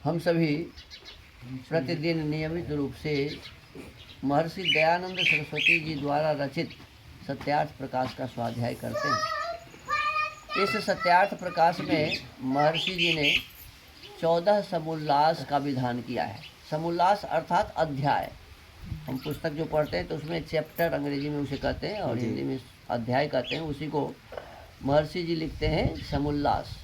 हम सभी प्रतिदिन नियमित रूप से महर्षि दयानंद सरस्वती जी द्वारा रचित सत्यार्थ प्रकाश का स्वाध्याय करते हैं। इस सत्यार्थ प्रकाश में महर्षि जी ने 14 समुल्लास का विधान किया है। समुल्लास अर्थात अध्याय। हम पुस्तक जो पढ़ते हैं तो उसमें चैप्टर अंग्रेजी में उसे कहते हैं और हिंदी में अध्याय कहते हैं। उसी को महर्षि जी लिखते हैं समुल्लास।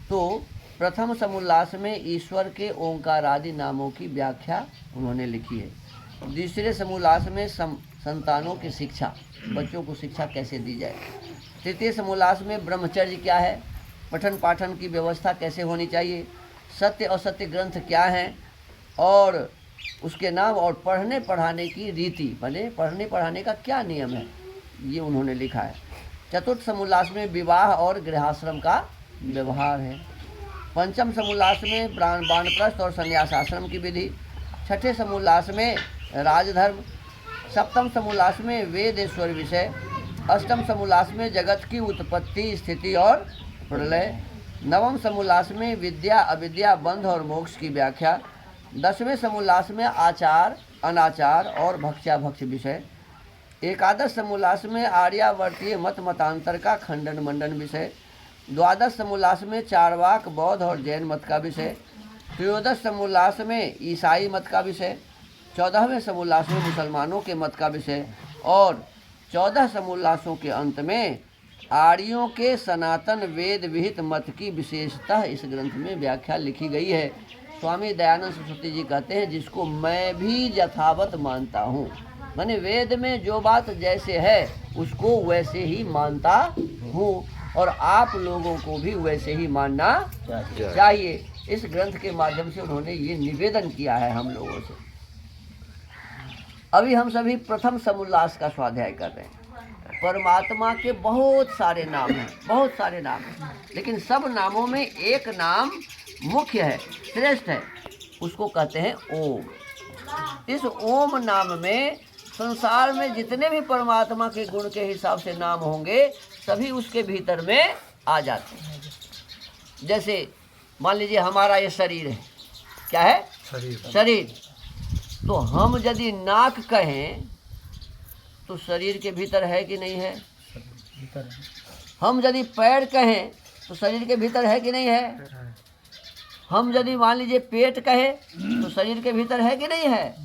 तो प्रथम समुल्लास में ईश्वर के ओंकार आदि नामों की व्याख्या उन्होंने लिखी है। दूसरे समुल्लास में संतानों की शिक्षा, बच्चों को शिक्षा कैसे दी जाए। तृतीय समुल्लास में ब्रह्मचर्य क्या है, पठन पाठन की व्यवस्था कैसे होनी चाहिए, सत्य और सत्य ग्रंथ क्या हैं और उसके नाम और पढ़ने पढ़ाने की रीति, बने पढ़ने पढ़ाने का क्या नियम है, ये उन्होंने लिखा है। चतुर्थ समुल्लास में विवाह और गृहाश्रम का व्यवहार है। पंचम समुल्लास में वानप्रस्थ और संन्यास आश्रम की विधि। छठे समुल्लास में राजधर्म। सप्तम समुल्लास में वेदेश्वर विषय। अष्टम समुल्लास में जगत की उत्पत्ति, स्थिति और प्रलय। नवम समुल्लास में विद्या अविद्या, बंध और मोक्ष की व्याख्या। 10वें समुल्लास में आचार अनाचार और भक्ष्याभक्ष विषय। एकादश समुल्लास में आर्यावर्तीय मत मतांतर का खंडन मंडन विषय। द्वादश समुल्लास में चारवाक बौद्ध और जैन मत का विषय। त्रयोदश समुल्लास में ईसाई मत का विषय। 14वें समुल्लास में मुसलमानों के मत का विषय और 14 समुल्लासों के अंत में आर्यों के सनातन वेद विहित मत की विशेषतः इस ग्रंथ में व्याख्या लिखी गई है। स्वामी दयानंद सरस्वती जी कहते हैं जिसको मैं भी यथावत मानता हूँ, माने वेद में जो बात जैसे है उसको वैसे ही मानता हूँ और आप लोगों को भी वैसे ही मानना चाहिए। इस ग्रंथ के माध्यम से उन्होंने ये निवेदन किया है हम लोगों से। अभी हम सभी प्रथम समुल्लास का स्वाध्याय कर रहे हैं। परमात्मा के बहुत सारे नाम हैं, बहुत सारे नाम हैं, लेकिन सब नामों में एक नाम मुख्य है, श्रेष्ठ है, उसको कहते हैं ओम। इस ओम नाम में संसार में जितने भी परमात्मा के गुण के हिसाब से नाम होंगे सभी उसके भीतर में आ जाते हैं। जैसे मान लीजिए हमारा ये शरीर है, क्या है शरीर। तो हम यदि नाक कहें तो शरीर के भीतर है कि नहीं है? हम यदि पैर कहें तो शरीर के भीतर है कि नहीं है? हम यदि मान लीजिए पेट कहें तो शरीर के भीतर है कि नहीं है?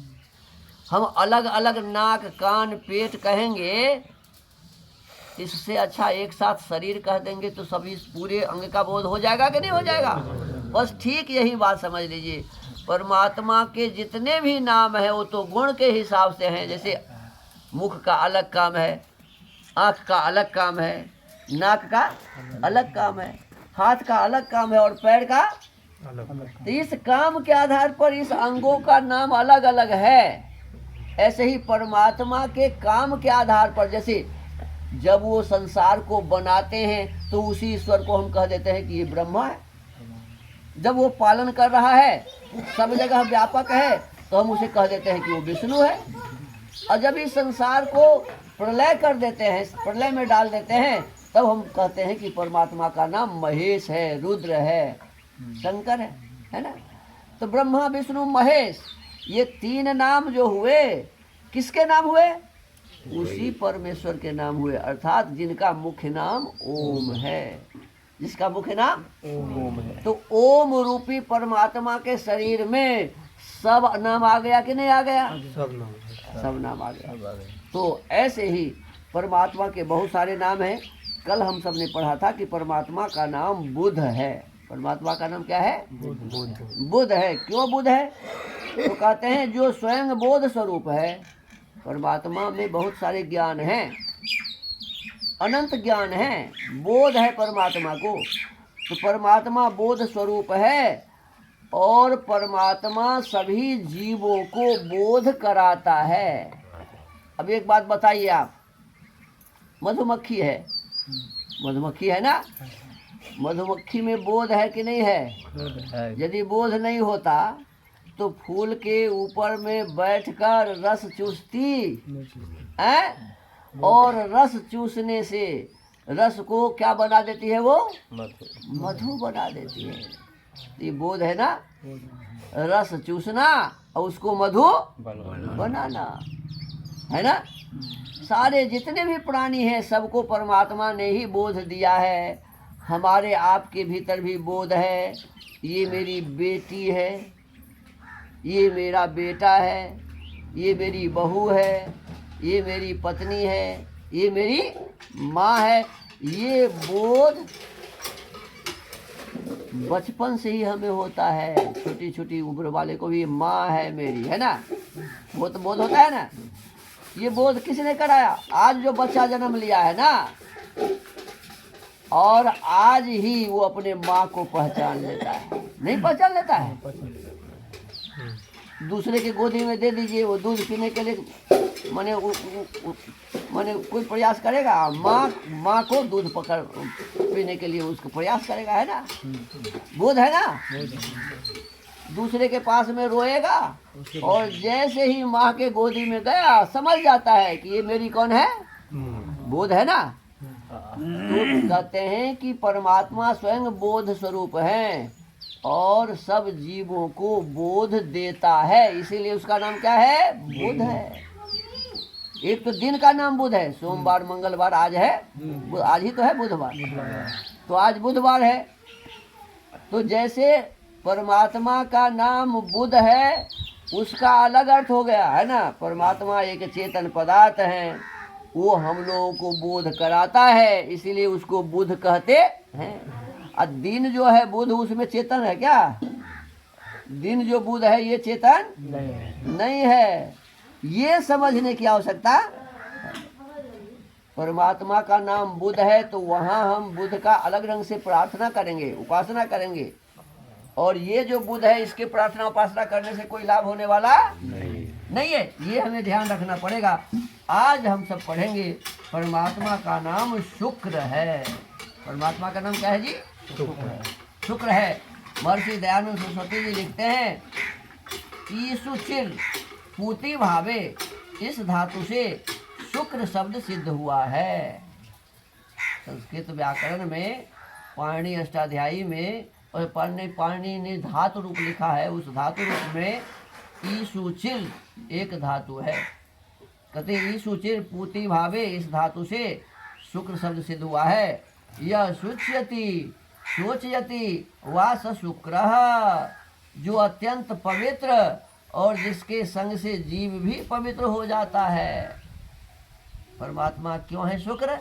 हम अलग अलग नाक कान पेट कहेंगे, इससे अच्छा एक साथ शरीर कह देंगे तो सभी पूरे अंग का बोध हो जाएगा कि नहीं हो जाएगा? बस ठीक यही बात समझ लीजिए। परमात्मा के जितने भी नाम हैं वो तो गुण के हिसाब से हैं। जैसे मुख का अलग काम है, आँख का अलग काम है, नाक का अलग काम है, हाथ का अलग काम है और पैर का अलग। तो इस काम के आधार पर इस अंगों का नाम अलग अलग है। ऐसे ही परमात्मा के काम के आधार पर, जैसे जब वो संसार को बनाते हैं तो उसी ईश्वर को हम कह देते हैं कि ये ब्रह्मा है। जब वो पालन कर रहा है, सब जगह व्यापक है, तो हम उसे कह देते हैं कि वो विष्णु है। और जब इस संसार को प्रलय कर देते हैं, प्रलय में डाल देते हैं, तब हम कहते हैं कि परमात्मा का नाम महेश है, रुद्र है, शंकर है ना। तो ब्रह्मा विष्णु महेश ये तीन नाम जो हुए, किसके नाम हुए? उसी परमेश्वर के नाम हुए, अर्थात जिनका मुख्य नाम ओम है, जिसका मुख्य नाम ओम है। तो ओम रूपी परमात्मा के शरीर में सब नाम आ गया कि नहीं आ गया? सब नाम आ गया। तो ऐसे ही परमात्मा के बहुत सारे नाम हैं। कल हम सब ने पढ़ा था कि परमात्मा का नाम बुद्ध है। परमात्मा का नाम क्या है? बुद्ध है। क्यों बुद्ध है? तो कहते हैं जो स्वयं बोध स्वरूप है। परमात्मा में बहुत सारे ज्ञान हैं, अनंत ज्ञान है, बोध है परमात्मा को। तो परमात्मा बोध स्वरूप है और परमात्मा सभी जीवों को बोध कराता है। अब एक बात बताइए आप, मधुमक्खी है, मधुमक्खी है ना, मधुमक्खी में बोध है कि नहीं है? यदि बोध नहीं होता तो फूल के ऊपर में बैठकर रस चूसती है और रस चूसने से रस को क्या बना देती है? वो मधु बना देती है। ये बोध है ना, रस चूसना और उसको मधु बनाना, है ना। सारे जितने भी प्राणी हैं सबको परमात्मा ने ही बोध दिया है। हमारे आपके भीतर भी बोध है। ये मेरी बेटी है, ये मेरा बेटा है, ये मेरी बहू है, ये मेरी पत्नी है, ये मेरी माँ है। ये बोध बचपन से ही हमें होता है। छोटी छोटी उम्र वाले को भी माँ है मेरी, है ना, वो तो बोध होता है ना। ये बोध किसने कराया? आज जो बच्चा जन्म लिया है ना, और आज ही वो अपने माँ को पहचान लेता है। नहीं पहचान लेता है? दूसरे के गोदी में दे दीजिए, वो दूध पीने के लिए माने कोई प्रयास करेगा? माँ को दूध पकड़ पीने के लिए उसको प्रयास करेगा, है ना। बोध है ना। दूसरे के पास में रोएगा और जैसे ही माँ के गोदी में गया समझ जाता है कि ये मेरी कौन है। बोध है ना। तो कहते हैं कि परमात्मा स्वयं बोध स्वरूप है और सब जीवों को बोध देता है, इसीलिए उसका नाम क्या है? बुध है। एक तो दिन का नाम बुध है, सोमवार मंगलवार आज है, आज ही तो है बुधवार, तो आज बुधवार है। तो जैसे परमात्मा का नाम बुध है, उसका अलग अर्थ हो गया, है ना। परमात्मा एक चेतन पदार्थ है, वो हम लोगों को बोध कराता है, इसीलिए उसको बुध कहते हैं। और दिन जो है बुध, उसमें चेतन है क्या? दिन जो बुध है ये चेतन नहीं है। ये समझने की आवश्यकता। परमात्मा का नाम बुध है तो वहाँ हम बुध का अलग रंग से प्रार्थना करेंगे, उपासना करेंगे। और ये जो बुध है इसके प्रार्थना उपासना करने से कोई लाभ होने वाला नहीं है। ये हमें ध्यान रखना पड़ेगा। आज हम सब पढ़ेंगे परमात्मा का नाम शुक्र है। परमात्मा का नाम क्या है जी? शुक्र है। महर्षि दयानंद सरस्वती जी लिखते हैं, ईसु चिर पूति भावे, इस धातु से शुक्र शब्द सिद्ध हुआ है। संस्कृत व्याकरण में पाणिनि अष्टाध्यायी में और पाणिनि ने धातु रूप लिखा है। उस धातु रूप में ईसुचिर एक धातु है। कहते ईसुचिर पूति भावे, इस धातु से शुक्र शब्द सिद्ध हुआ है। यह शुच्यति शोचयति वा स शुक्र, जो अत्यंत पवित्र और जिसके संग से जीव भी पवित्र हो जाता है। परमात्मा क्यों है शुक्र?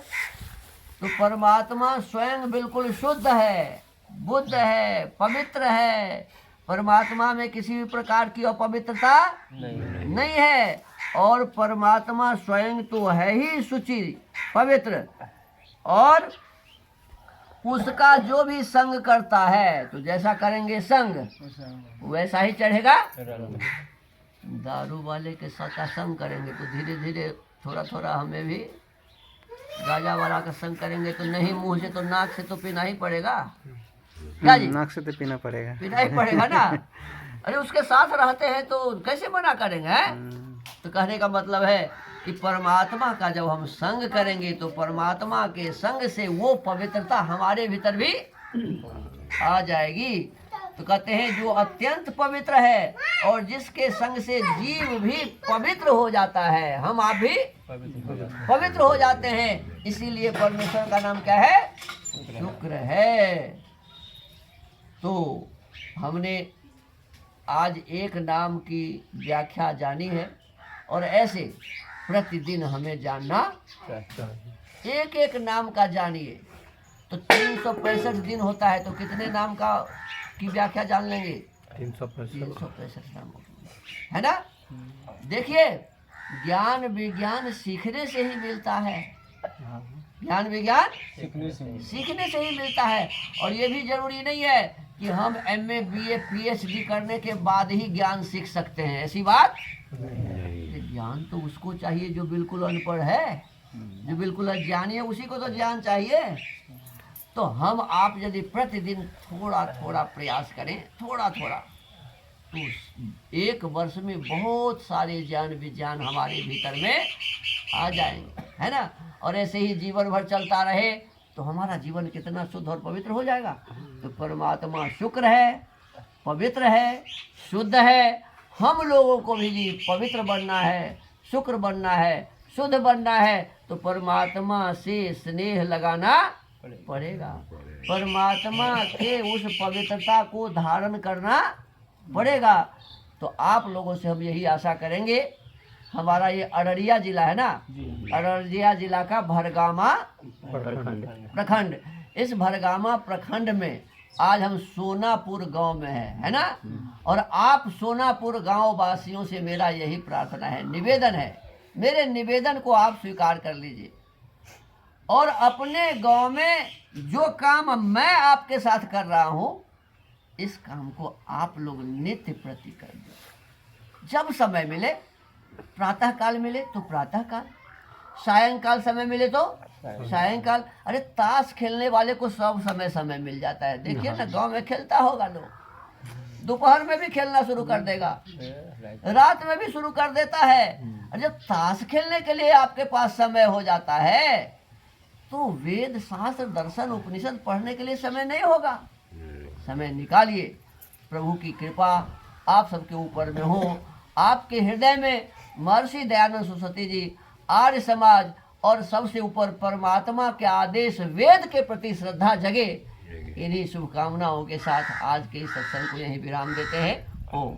तो परमात्मा स्वयं बिल्कुल शुद्ध है, बुद्ध है, पवित्र है। परमात्मा में किसी भी प्रकार की अपवित्रता नहीं है। और परमात्मा स्वयं तो है ही शुचि, पवित्र, और उसका जो भी संग करता है तो जैसा करेंगे संग वैसा ही चढ़ेगा। दारू वाले के साथ संग करेंगे तो धीरे धीरे थोड़ा थोड़ा हमें भी, गाजा वाला का संग करेंगे तो नहीं, मुंह से तो नाक से तो पीना ही पड़ेगा। क्या जी? नाक से तो पीना ही पड़ेगा ना। अरे उसके साथ रहते हैं तो कैसे मना करेंगे, हैं? तो कहने का मतलब है कि परमात्मा का जब हम संग करेंगे तो परमात्मा के संग से वो पवित्रता हमारे भीतर भी आ जाएगी। तो कहते हैं जो अत्यंत पवित्र है और जिसके संग से जीव भी पवित्र हो जाता है, हम आप भी पवित्र हो जाते हैं। इसीलिए परमेश्वर का नाम क्या है? शुक्र है। तो हमने आज एक नाम की व्याख्या जानी है और ऐसे प्रतिदिन हमें जानना, एक एक नाम का जानिए। तो 365 दिन होता है तो कितने नाम का की व्याख्या जान लेंगे? 365 नाम, है ना। देखिए ज्ञान विज्ञान सीखने से ही मिलता है। ज्ञान विज्ञान सीखने से ही मिलता है। और ये भी जरूरी नहीं है कि हम MA BA PhD करने के बाद ही ज्ञान सीख सकते हैं, ऐसी बात। ज्ञान तो उसको चाहिए जो बिल्कुल अनपढ़ है, जो बिल्कुल अज्ञानी है, उसी को तो ज्ञान चाहिए। तो हम आप यदि प्रतिदिन थोड़ा थोड़ा प्रयास करें, थोड़ा थोड़ा, तो एक वर्ष में बहुत सारे ज्ञान विज्ञान हमारे भीतर में आ जाएंगे, है ना। और ऐसे ही जीवन भर चलता रहे तो हमारा जीवन कितना शुद्ध और पवित्र हो जाएगा। तो परमात्मा शुक्र है पवित्र है, शुद्ध है। हम लोगों को भी जी पवित्र बनना है, शुक्र बनना है, शुद्ध बनना है, तो परमात्मा से स्नेह लगाना पड़ेगा। परमात्मा के उस पवित्रता को धारण करना पड़ेगा। तो आप लोगों से हम यही आशा करेंगे। हमारा ये अररिया जिला है ना, अररिया जिला का भरगामा प्रखंड, इस भरगामा प्रखंड में आज हम सोनापुर गांव में है ना। और आप सोनापुर गांव वासियों से मेरा यही प्रार्थना है, निवेदन है, मेरे निवेदन को आप स्वीकार कर लीजिए। और अपने गांव में जो काम मैं आपके साथ कर रहा हूं, इस काम को आप लोग नित्य प्रति कर दो। जब समय मिले, प्रातः काल मिले तो प्रातः काल, सायंकाल समय मिले तो सायंकाल। अरे ताश खेलने वाले को सब समय मिल जाता है। देखिए ना, गांव में खेलता होगा लोग, दोपहर में भी खेलना शुरू कर देगा, रात में भी शुरू कर देता है। और जब ताश खेलने के लिए आपके पास समय हो जाता है, तो वेद शास्त्र दर्शन उपनिषद पढ़ने के लिए समय नहीं होगा। समय निकालिए। प्रभु की कृपा आप सबके ऊपर में हो। आपके हृदय में महर्षि दयानंद सरस्वती जी, आर्य समाज और सबसे ऊपर परमात्मा के आदेश वेद के प्रति श्रद्धा जगे। इन्हीं शुभकामनाओं के साथ आज के इस सत्संग को यहीं विराम देते हैं। ओम।